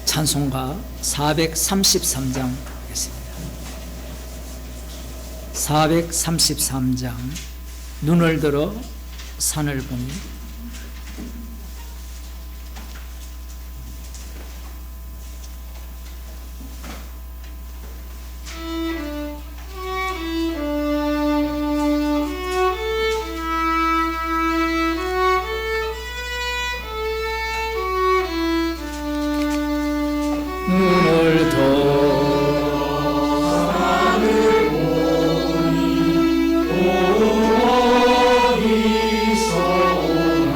찬송가 433장 하겠습니다. 433장. 눈을 들어 산을 보니 눈을 더 산을 보니 어디서 오나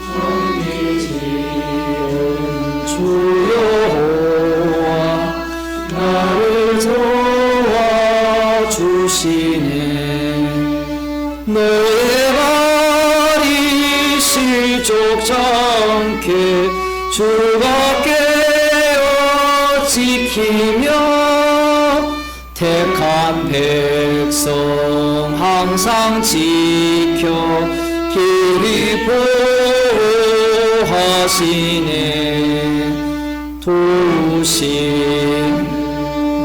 천지 지은 주 여호와 나를 도와주시네. 너의 발이 실족지 않게 주가 깨어 지키며 택한 백성 항상 지켜 길이 보호하시네. 도우신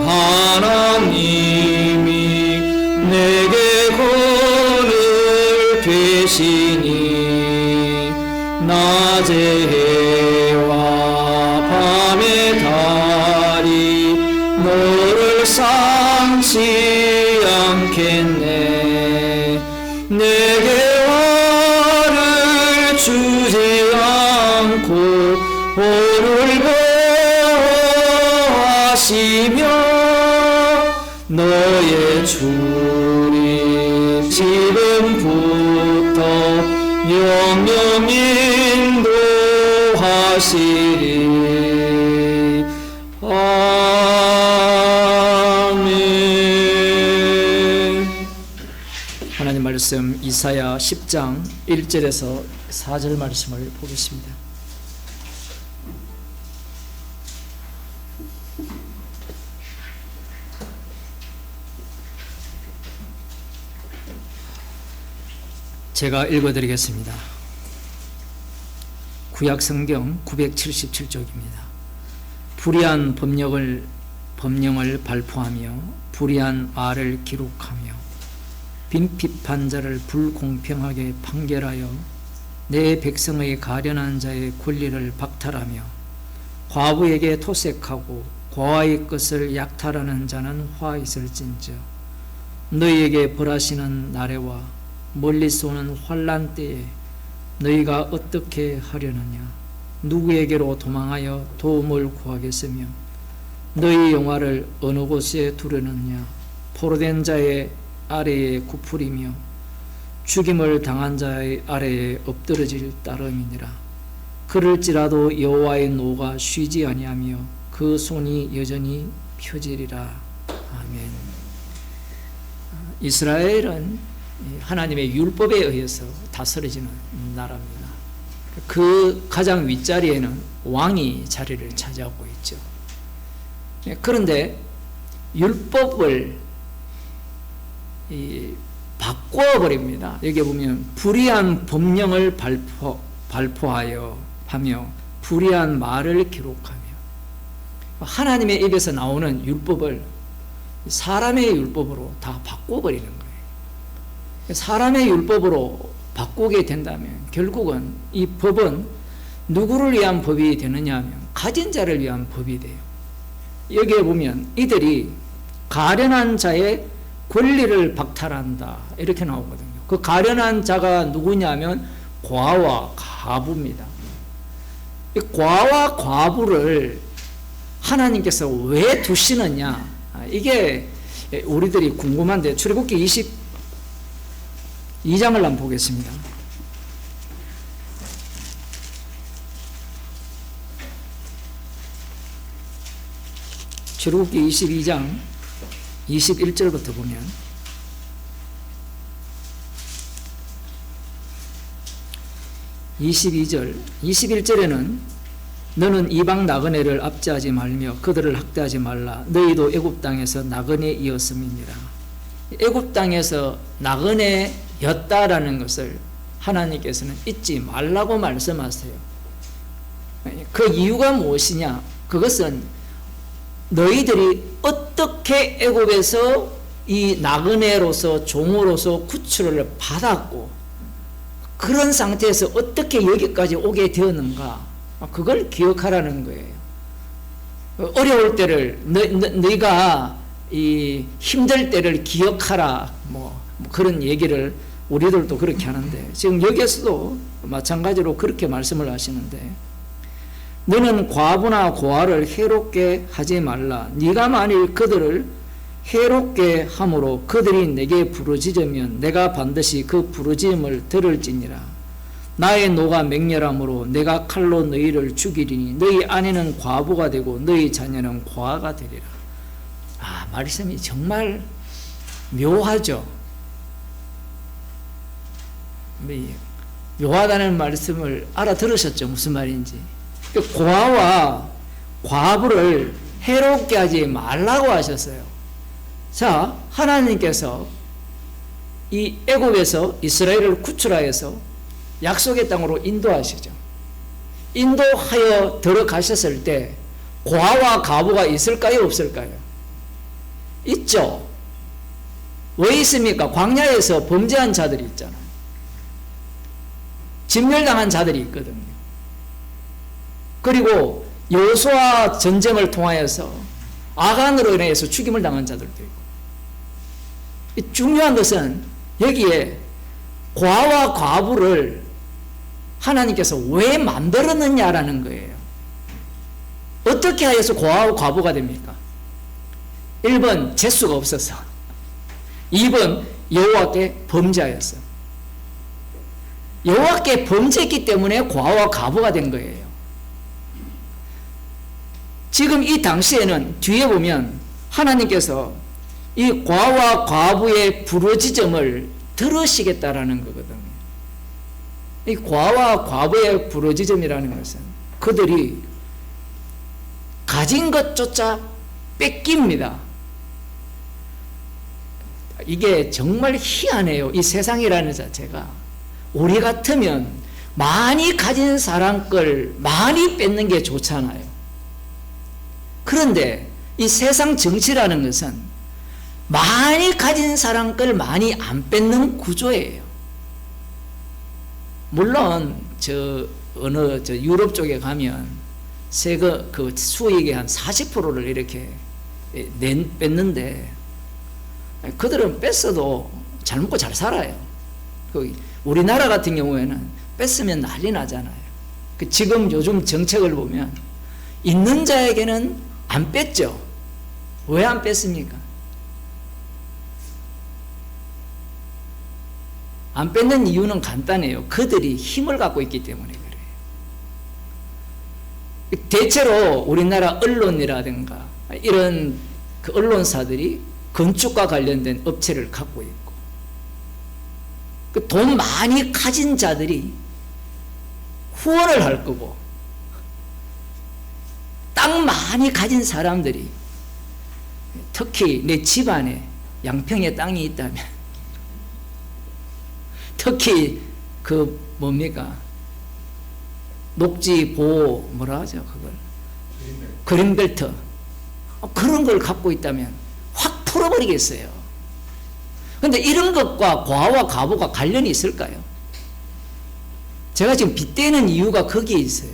하나님이 내게 그늘 되시니 낮에 해와 밤의 달이 너를 삼지 않겠네. 내게 화를 주지 않고 오를 보호하시며 너의 출입 지금부터 영영 인도하시리. 아멘. 하나님 말씀 이사야 10장 1절에서 4절 말씀을 보겠습니다. 제가 읽어드리겠습니다. 구약성경 977쪽입니다. 불의한 법령을 발포하며 불의한 말을 기록하며 빈핍한 자를 불공평하게 판결하여 내 백성의 가련한 자의 권리를 박탈하며 과부에게 토색하고 고아의 것을 약탈하는 자는 화 있을진저. 너희에게 벌하시는 날에와 멀리서 오는 환난 때에 너희가 어떻게 하려느냐? 누구에게로 도망하여 도움을 구하겠으며 너희 영화를 어느 곳에 두려느냐? 포로된 자의 아래에 굽으리며 죽임을 당한 자의 아래에 엎드러질 따름이니라. 그럴지라도 여호와의 노가 쉬지 아니하며 그 손이 여전히 펴지리라. 아멘. 이스라엘은 하나님의 율법에 의해서 다스려지는 나라입니다. 그 가장 윗자리에는 왕이 자리를 차지하고 있죠. 그런데 율법을 바꿔버립니다. 여기 보면 불의한 법령을 발포하여 하며 불의한 말을 기록하며 하나님의 입에서 나오는 율법을 사람의 율법으로 다 바꿔버리는 거예요. 사람의 율법으로 바꾸게 된다면 결국은 이 법은 누구를 위한 법이 되느냐 하면 가진 자를 위한 법이 돼요. 여기에 보면 이들이 가련한 자의 권리를 박탈한다 이렇게 나오거든요. 그 가련한 자가 누구냐면 과와 과부입니다. 이 과와 과부를 하나님께서 왜 두시느냐, 이게 우리들이 궁금한데 출애굽기 22장을 한번 보겠습니다. 출애굽기 22장 21절부터 보면 (22절) 21절에는 너는 이방 나그네를 압제하지 말며 그들을 학대하지 말라. 너희도 애굽 땅에서 나그네이었음이니라. 애굽 땅에서 나그네였다라는 것을 하나님께서는 잊지 말라고 말씀하세요. 그 이유가 무엇이냐? 그것은 너희들이 어떻게 애굽에서 이 나그네로서 종으로서 구출을 받았고 그런 상태에서 어떻게 여기까지 오게 되었는가, 그걸 기억하라는 거예요. 어려울 때를 너희가 이 힘들 때를 기억하라, 뭐 그런 얘기를 우리들도 그렇게 하는데, 지금 여기에서도 마찬가지로 그렇게 말씀을 하시는데, 너는 과부나 고아를 해롭게 하지 말라. 네가 만일 그들을 해롭게 함으로 그들이 내게 부르짖으면 내가 반드시 그 부르짖음을 들을지니라. 나의 노가 맹렬함으로 내가 칼로 너희를 죽이리니 너희 아내는 과부가 되고 너희 자녀는 고아가 되리라. 말씀이 정말 묘하죠. 묘하다는 말씀을 알아들으셨죠? 무슨 말인지. 고아와 과부를 해롭게 하지 말라고 하셨어요. 자, 하나님께서 이 애굽에서 이스라엘을 구출하여서 약속의 땅으로 인도하시죠. 인도하여 들어가셨을 때 고아와 과부가 있을까요? 없을까요? 있죠. 왜 있습니까? 광야에서 범죄한 자들이 있잖아요. 진멸당한 자들이 있거든요. 그리고 여호수아 전쟁을 통하여서 아간으로 인해서 죽임을 당한 자들도 있고, 중요한 것은 여기에 고아와 과부를 하나님께서 왜 만들었느냐라는 거예요. 어떻게 하여서 고아와 과부가 됩니까? 1번 재수가 없어서, 2번 여호와께 범죄하였어. 여호와께 범죄했기 때문에 고아와 과부가 된 거예요. 지금 이 당시에는 뒤에 보면 하나님께서 이 고아와 과부의 부르짖음을 들으시겠다라는 거거든요. 이 고아와 과부의 부르짖음이라는 것은 그들이 가진 것조차 뺏깁니다. 이게 정말 희한해요. 이 세상이라는 자체가. 우리 같으면 많이 가진 사람 걸 많이 뺏는 게 좋잖아요. 그런데 이 세상 정치라는 것은 많이 가진 사람 걸 많이 안 뺏는 구조예요. 물론 유럽 쪽에 가면 세금 그 수익의 한 40%를 이렇게 뺏는데, 그들은 뺐어도 잘 먹고 잘 살아요. 우리나라 같은 경우에는 뺐으면 난리 나잖아요. 지금 요즘 정책을 보면 있는 자에게는 안 뺐죠. 왜 안 뺐습니까? 안 뺏는 이유는 간단해요. 그들이 힘을 갖고 있기 때문에 그래요. 대체로 우리나라 언론이라든가 이런 그 언론사들이 건축과 관련된 업체를 갖고 있고, 그 돈 많이 가진 자들이 후원을 할 거고, 땅 많이 가진 사람들이, 특히 내 집안에 양평에 땅이 있다면, 특히 녹지 보호 뭐라 하죠 그걸, 그린벨트, 그런 걸 갖고 있다면 확 풀어버리겠어요. 그런데 이런 것과 고아와 과부가 관련이 있을까요? 제가 지금 빗대는 이유가 거기에 있어요.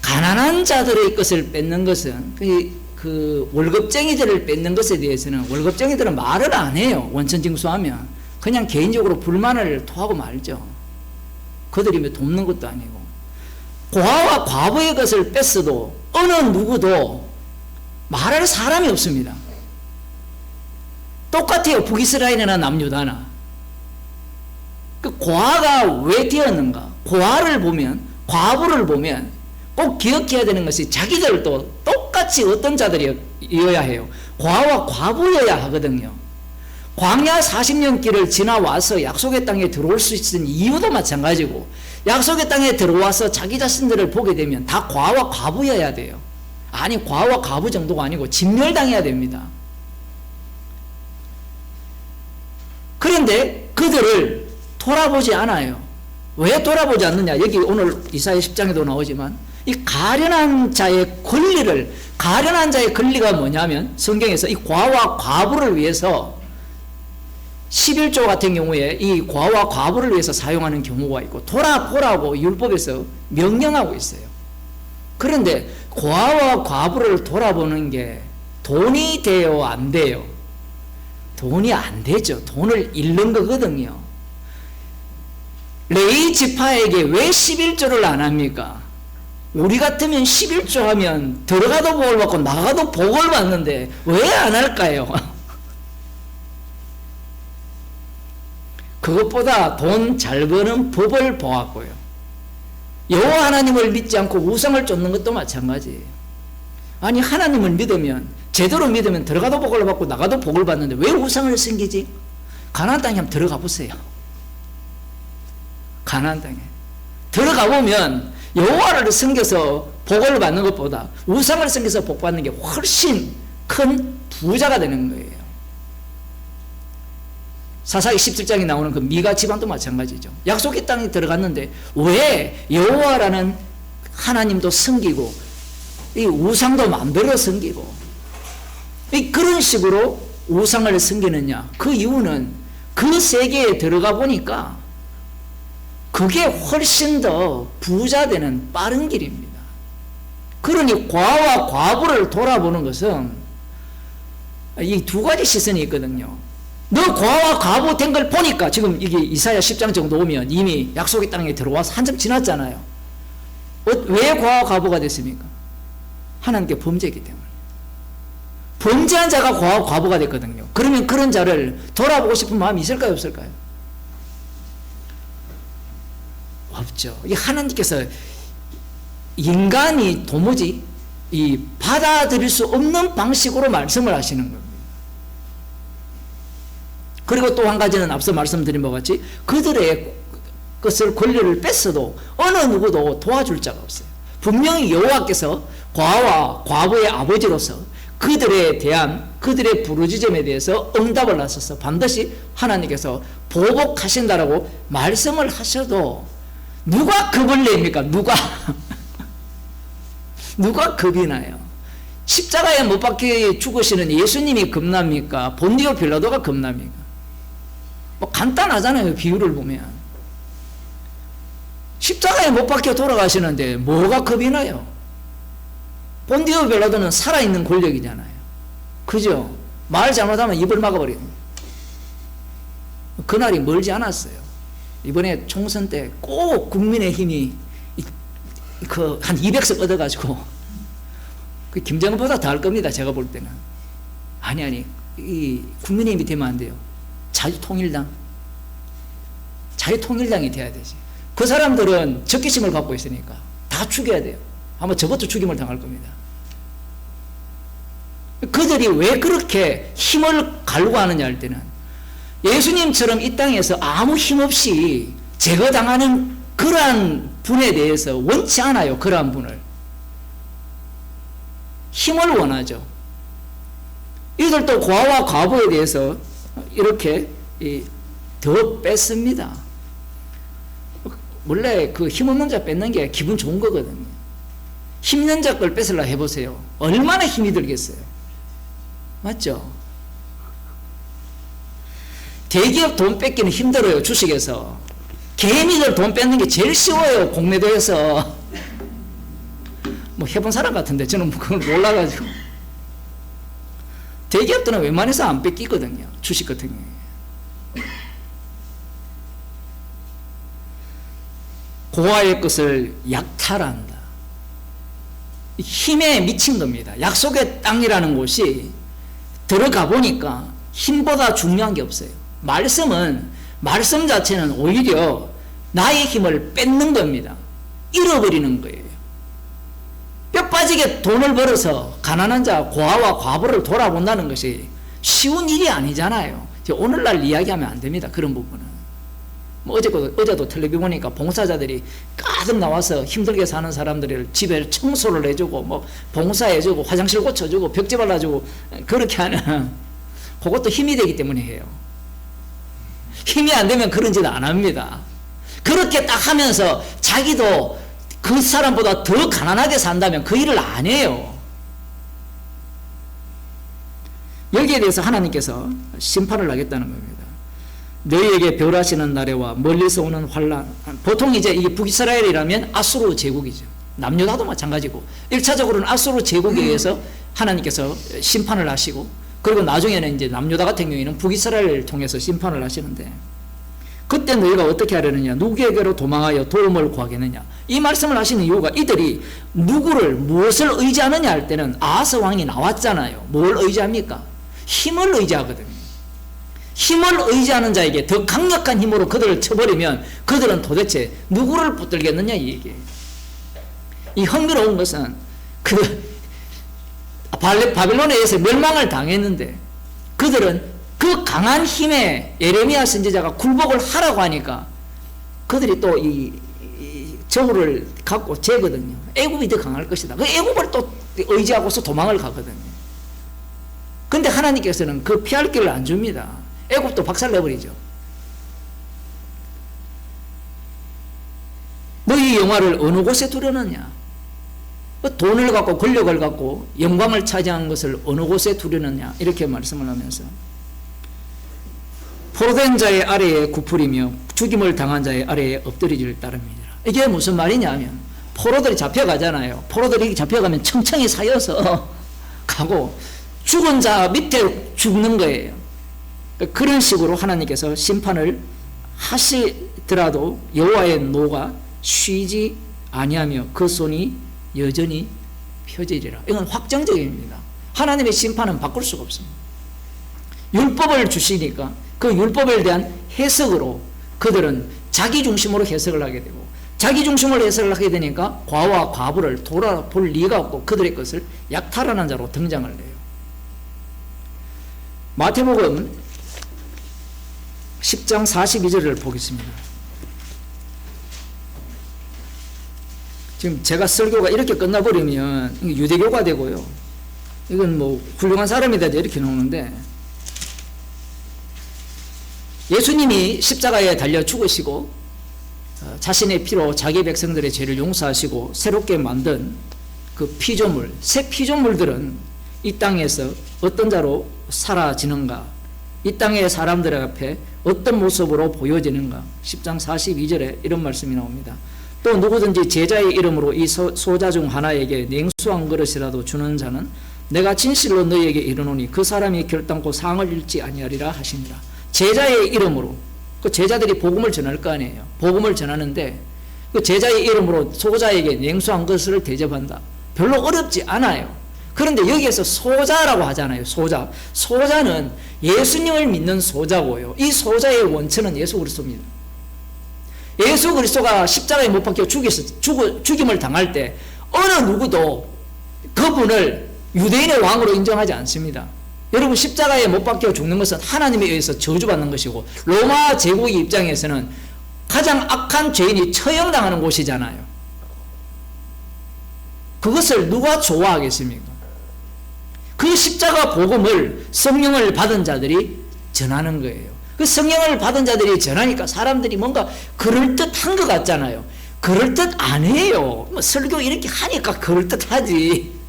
가난한 자들의 것을 뺏는 것은 그 월급쟁이들을 뺏는 것에 대해서는 월급쟁이들은 말을 안 해요. 원천징수하면 그냥 개인적으로 불만을 토하고 말죠. 그들이 뭐 돕는 것도 아니고. 고아와 과부의 것을 뺐어도 어느 누구도 말할 사람이 없습니다. 똑같아요. 북이스라엘이나 남유다나. 그 고아가 왜 되었는가? 고아를 보면, 과부를 보면 꼭 기억해야 되는 것이 자기들도 똑같이 어떤 자들이어야 해요. 고아와 과부여야 하거든요. 광야 40년 길을 지나와서 약속의 땅에 들어올 수 있는 이유도 마찬가지고, 약속의 땅에 들어와서 자기 자신들을 보게 되면 다 고아와 과부여야 돼요. 아니, 고아와 과부 정도가 아니고 진멸당해야 됩니다. 그런데 그들을 돌아보지 않아요. 왜 돌아보지 않느냐? 여기 오늘 이사야 10장에도 나오지만 이 가련한 자의 권리가 뭐냐면 성경에서 이 과와 과부를 위해서 11조 같은 경우에 이 과와 과부를 위해서 사용하는 경우가 있고 돌아보라고 율법에서 명령하고 있어요. 그런데 과와 과부를 돌아보는 게 돈이 돼요, 안 돼요? 돈이 안 되죠. 돈을 잃는 거거든요. 레위 지파에게 왜 11조를 안 합니까? 우리 같으면 11조 하면 들어가도 복을 받고 나가도 복을 받는데 왜 안 할까요? 그것보다 돈 잘 버는 법을 보았고요. 여호와 하나님을 믿지 않고 우상을 쫓는 것도 마찬가지예요. 아니 하나님을 믿으면 제대로 믿으면 들어가도 복을 받고 나가도 복을 받는데 왜 우상을 섬기지? 가나안 땅에 한번 들어가 보세요. 가나안 땅에 들어가 보면 여호와를 섬겨서 복을 받는 것보다 우상을 섬겨서 복 받는 게 훨씬 큰 부자가 되는 거예요. 사사기 17장에 나오는 그 미가 집안도 마찬가지죠. 약속의 땅에 들어갔는데 왜 여호와라는 하나님도 섬기고 이 우상도 마음대로 섬기고 그런 식으로 우상을 섬기느냐? 그 이유는 그 세계에 들어가 보니까 그게 훨씬 더 부자 되는 빠른 길입니다. 그러니 과와 과부를 돌아보는 것은 이 두 가지 시선이 있거든요. 너 과와 과부 된 걸 보니까 지금 이게 이사야 10장 정도 오면 이미 약속의 땅에 들어와서 한참 지났잖아요. 왜 과와 과부가 됐습니까? 하나님께 범죄했기 때문에. 범죄한 자가 과와 과부가 됐거든요. 그러면 그런 자를 돌아보고 싶은 마음이 있을까요, 없을까요? 없죠. 이 하나님께서 인간이 도무지 받아들일 수 없는 방식으로 말씀을 하시는 겁니다. 그리고 또 한 가지는 앞서 말씀드린 바와 같이 그들의 것을 권리를 뺐어도 어느 누구도 도와줄 자가 없어요. 분명히 여호와께서 과와 과부의 아버지로서 그들에 대한 그들의 부르짖음에 대해서 응답을 하셔서 반드시 하나님께서 보복하신다라고 말씀을 하셔도 누가 겁을 냅니까? 누가 겁이 나요? 십자가에 못 박혀 죽으시는 예수님이 겁납니까? 본디오 빌라도가 겁납니까? 뭐 간단하잖아요. 비유를 보면 십자가에 못 박혀 돌아가시는데 뭐가 겁이 나요? 본디오 빌라도는 살아있는 권력이잖아요. 그죠? 말 잘못하면 입을 막아버리는 그날이 멀지 않았어요. 이번에 총선 때 꼭 국민의힘이 한 200석 얻어가지고 김정은보다 더 할 겁니다. 제가 볼 때는. 아니 이 국민의힘이 되면 안 돼요. 자유통일당이 돼야 되지. 그 사람들은 적개심을 갖고 있으니까 다 죽여야 돼요. 아마 저것도 죽임을 당할 겁니다. 그들이 왜 그렇게 힘을 갈고 하느냐 할 때는 예수님처럼 이 땅에서 아무 힘없이 제거당하는 그러한 분에 대해서 원치 않아요. 그러한 분을. 힘을 원하죠. 이들도 과와 과부에 대해서 이렇게 더 뺐습니다. 원래 그 힘없는 자 뺏는 게 기분 좋은 거거든요. 힘있는 자 걸 뺏으려 해보세요. 얼마나 힘이 들겠어요. 맞죠? 대기업 돈 뺏기는 힘들어요. 주식에서. 개미들 돈 뺏는 게 제일 쉬워요. 공매도에서. 뭐 해본 사람 같은데 저는 그걸 몰라가지고. 대기업들은 웬만해서 안 뺏기거든요. 주식 같은 경우에. 고아의 것을 약탈한다. 힘에 미친 겁니다. 약속의 땅이라는 곳이 들어가 보니까 힘보다 중요한 게 없어요. 말씀 자체는 오히려 나의 힘을 뺏는 겁니다. 잃어버리는 거예요. 뼈 빠지게 돈을 벌어서 가난한 자, 고아와 과부를 돌아본다는 것이 쉬운 일이 아니잖아요. 오늘날 이야기하면 안 됩니다. 그런 부분은. 뭐 어제도 텔레비 보니까 봉사자들이 가득 나와서 힘들게 사는 사람들을 집에 청소를 해주고 뭐 봉사해주고 화장실 고쳐주고 벽지 발라주고 그렇게 하는 그것도 힘이 되기 때문에 해요. 힘이 안 되면 그런 짓 안 합니다. 그렇게 딱 하면서 자기도 그 사람보다 더 가난하게 산다면 그 일을 안 해요. 여기에 대해서 하나님께서 심판을 하겠다는 겁니다. 너희에게 멸하시는 나라와 멀리서 오는 환란. 보통 이제 이게 북이스라엘이라면 아수르 제국이죠. 남유다도 마찬가지고 1차적으로는 아수르 제국에 의해서 하나님께서 심판을 하시고, 그리고 나중에는 이제 남유다 같은 경우에는 북이스라엘을 통해서 심판을 하시는데, 그때 너희가 어떻게 하려느냐, 누구에게로 도망하여 도움을 구하겠느냐, 이 말씀을 하시는 이유가 이들이 누구를 무엇을 의지하느냐 할 때는 아하스 왕이 나왔잖아요. 뭘 의지합니까? 힘을 의지하거든요. 힘을 의지하는 자에게 더 강력한 힘으로 그들을 쳐버리면 그들은 도대체 누구를 붙들겠느냐 이 얘기예요. 이 흥미로운 것은 바빌론에 의해서 멸망을 당했는데 그들은 그 강한 힘에 예레미야 선지자가 굴복을 하라고 하니까 그들이 또 이 저울을 갖고 재거든요. 애굽이 더 강할 것이다. 그 애굽을 또 의지하고서 도망을 가거든요. 근데 하나님께서는 그 피할 길을 안 줍니다. 애굽도 박살내버리죠. 너희 영화를 어느 곳에 두려느냐? 돈을 갖고 권력을 갖고 영광을 차지한 것을 어느 곳에 두려느냐? 이렇게 말씀을 하면서 포로된 자의 아래에 굽으리며 죽임을 당한 자의 아래에 엎드리지를 따릅니다. 이게 무슨 말이냐면 포로들이 잡혀가잖아요. 포로들이 잡혀가면 청청이 사여서 가고 죽은 자 밑에 죽는 거예요. 그런 식으로 하나님께서 심판을 하시더라도 여호와의 노가 쉬지 아니하며 그 손이 여전히 펴지리라. 이건 확정적입니다. 하나님의 심판은 바꿀 수가 없습니다. 율법을 주시니까 그 율법에 대한 해석으로 그들은 자기 중심으로 해석을 하게 되고, 자기 중심으로 해석을 하게 되니까 과와 과부를 돌아볼 리가 없고 그들의 것을 약탈하는 자로 등장을 해요. 마태복음 10장 42절을 보겠습니다. 지금 제가 설교가 이렇게 끝나버리면 유대교가 되고요. 이건 뭐 훌륭한 사람이다 이렇게 나오는데, 예수님이 십자가에 달려 죽으시고 자신의 피로 자기 백성들의 죄를 용서하시고 새롭게 만든 그 피조물, 새 피조물들은 이 땅에서 어떤 자로 사라지는가, 이 땅의 사람들 앞에 어떤 모습으로 보여지는가. 10장 42절에 이런 말씀이 나옵니다. 또 누구든지 제자의 이름으로 이 소자 중 하나에게 냉수한 그릇이라도 주는 자는 내가 진실로 너희에게 이르노니 그 사람이 결단코 상을 잃지 아니하리라 하시니라. 제자의 이름으로, 그 제자들이 복음을 전할 거 아니에요. 복음을 전하는데 그 제자의 이름으로 소자에게 냉수한 것을 대접한다. 별로 어렵지 않아요. 그런데 여기에서 소자라고 하잖아요. 소자. 소자는 예수님을 믿는 소자고요. 이 소자의 원천은 예수 그리스도입니다. 예수 그리스도가 십자가에 못 박혀 죽임을 당할 때 어느 누구도 그분을 유대인의 왕으로 인정하지 않습니다. 여러분, 십자가에 못 박혀 죽는 것은 하나님에 의해서 저주받는 것이고, 로마 제국의 입장에서는 가장 악한 죄인이 처형당하는 곳이잖아요. 그것을 누가 좋아하겠습니까? 그 십자가 복음을 성령을 받은 자들이 전하는 거예요. 그 성령을 받은 자들이 전하니까 사람들이 뭔가 그럴듯한 것 같잖아요. 그럴듯 안 해요. 뭐 설교 이렇게 하니까 그럴듯하지.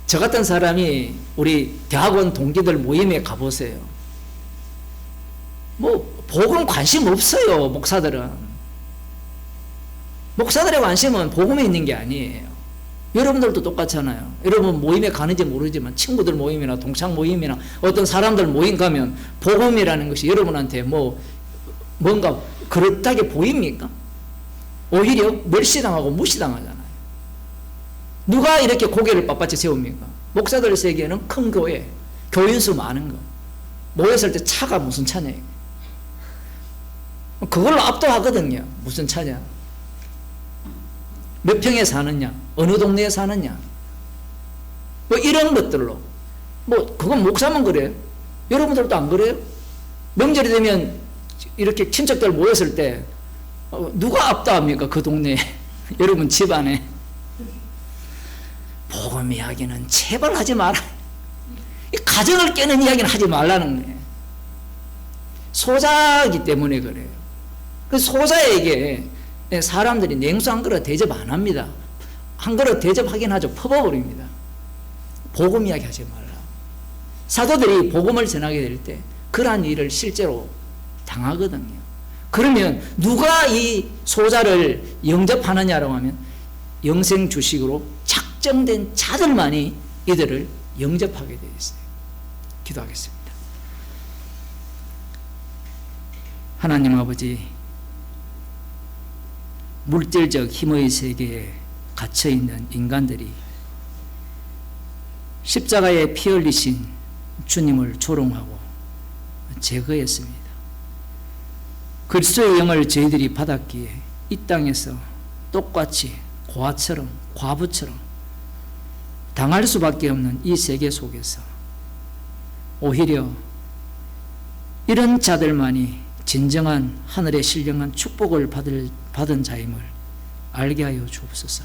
저 같은 사람이 우리 대학원 동기들 모임에 가보세요. 뭐 복음 관심 없어요. 목사들은. 목사들의 관심은 복음에 있는 게 아니에요. 여러분들도 똑같잖아요. 여러분 모임에 가는지 모르지만 친구들 모임이나 동창 모임이나 어떤 사람들 모임 가면 복음이라는 것이 여러분한테 뭔가 그렇다게 보입니까? 오히려 멸시당하고 무시당하잖아요. 누가 이렇게 고개를 빳빳이 세웁니까? 목사들 세계에는 큰 교회, 교인수 많은 거. 모였을 때 차가 무슨 차냐. 그걸로 압도하거든요. 무슨 차냐. 몇 평에 사느냐, 어느 동네에 사느냐, 뭐 이런 것들로. 뭐 그건 목사만 그래요. 여러분들도 안 그래요? 명절이 되면 이렇게 친척들 모였을 때 누가 압도합니까? 그 동네에. 여러분 집안에. 복음 이야기는 제발 하지 마라. 가정을 깨는 이야기는 하지 말라는 거예요. 소자이기 때문에 그래요. 그 소자에게 사람들이 냉수 한 그릇 대접 안 합니다. 한 그릇 대접하긴 하죠. 퍼버버립니다. 복음 이야기 하지 말라. 사도들이 복음을 전하게 될 때 그러한 일을 실제로 당하거든요. 그러면 누가 이 소자를 영접하느냐라고 하면 영생 주식으로 작정된 자들만이 이들을 영접하게 되어 있어요. 기도하겠습니다. 하나님 아버지, 물질적 힘의 세계에 갇혀있는 인간들이 십자가에 피 흘리신 주님을 조롱하고 제거했습니다. 그리스도의 영을 저희들이 받았기에 이 땅에서 똑같이 고아처럼 과부처럼 당할 수밖에 없는 이 세계 속에서 오히려 이런 자들만이 진정한 하늘의 신령한 축복을 받은 자임을 알게 하여 주옵소서.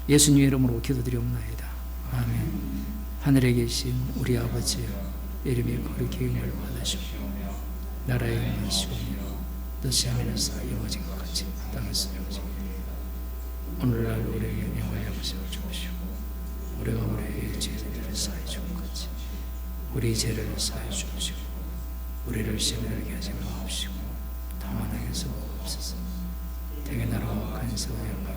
예수님의 이름으로 기도드리옵나이다. 아멘. 하늘에 계신 우리 아버지여, 이름이 거룩히 여김을 받으시오. 나라의 임하시오며 뜻이 하늘에서 이루어진 것 같이 땅에서 이루어지고, 오늘날 우리에게 영을 베푸시어 주옵시오. 우리가 우리에게 죄를 사해 준 것 같이 우리 죄를 사해 주옵시오. 우리를 시험하게 하지 마옵시고 다만 악에서 구하옵소서. 대개 나라와 근세와 영광